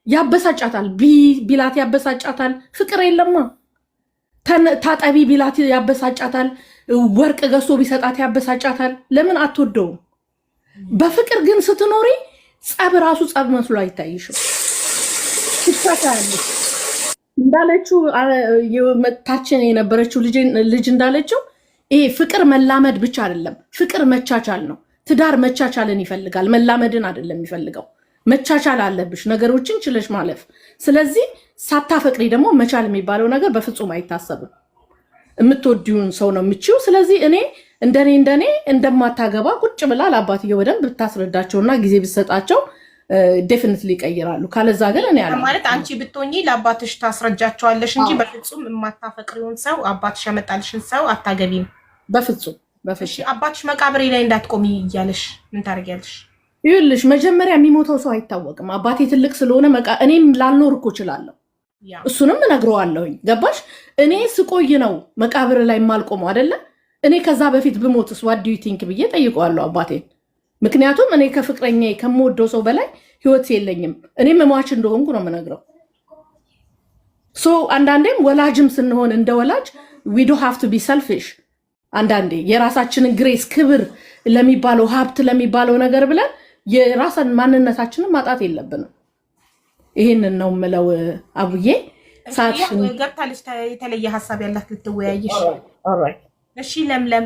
ያበሳጫታል ቢላት ያበሳጫታል ፍቅር የለማ ታጠቢ ቢላት ያበሳጫታል ወርቅ ገዝቶ ቢሰጣት ያበሳጫታል ለምን አትወደውም በፍቅር ግን ስትኖሪ ጸብ ራሱ ጸብ መስሎ አይታይሽም ትታታለሽ እንዳለችው ታችን የነበረችው ልጅ እንዳለችው ይሄ ፍቅር መላመድ ብቻ አይደለም ፍቅር መቻቻል ነው ትዳር መቻቻልን ይፈልጋል መላመድን አይደለም ይፈልጋው መቻቻል አለብሽ ነገሮችን ችለሽ ማለፍ ስለዚህ ሳታፈቅሪ ደግሞ መቻል የሚባለው ነገር በፍጹም አይታሰብም የምትወዲውን ሰው ነው የምትችው ስለዚህ እኔ እንደኔ እንደማታገባ ቁጭ ብላ ለአባትየው በደንብ ብታስረዳቸውና ጊዜ ብትሰጣቸው ዴፊኒትሊ ይቀይራሉ ካለዛ ግን እኔ ያለው ማለት አንቺ ብትሆኚ ለአባትሽ ታስረጃቸዋለሽ እንጂ በፍጹም የማታፈቅሪውን ሰው አባትሽ ያመጣልሽን ሰው አታገቢም በፍጹም አባትሽ መቃብሬ ላይ እንዳትቆሚ እያለሽ ምን ታደርጊያለሽ ይልሽ መጀመሪያ የሚሞተው ሰው አይታወቅም አባቴ ትልቅ ስለሆነ እኔም ላልኖር እኮ እችላለሁ እሱንም እነግረዋለሁኝ ገባሽ እኔ ስቆይ ነው መቃብር ላይ ማልቆመው አይደለ እኔ ከዛ በፊት ብሞትስ what do you think ብዬ ጠይቀዋለሁ አባቴን ምክንያቱም እኔ ከፍቅረኛዬ ከምወደው ሰው በላይ ህይወት የለኝም እኔም ሟች እንደሆንኩ ነው የምነግረው ሶ አንዳንዴም ወላጅም ስንሆን እንደ ወላጅ we don't have to be selfish አንዳንዴ የራሳችንን ግሬስ ክብር ለሚባለው ሀብት ለሚባለው ነገር ብለን የራስን ማንነታችንን ማጣት የለብንም ይሄንን ነው የምለው አቡዬ ገብታለች የተለየ ሐሳብ ያላት ልትወያይሽ ኦልራይት እሺ ለምለም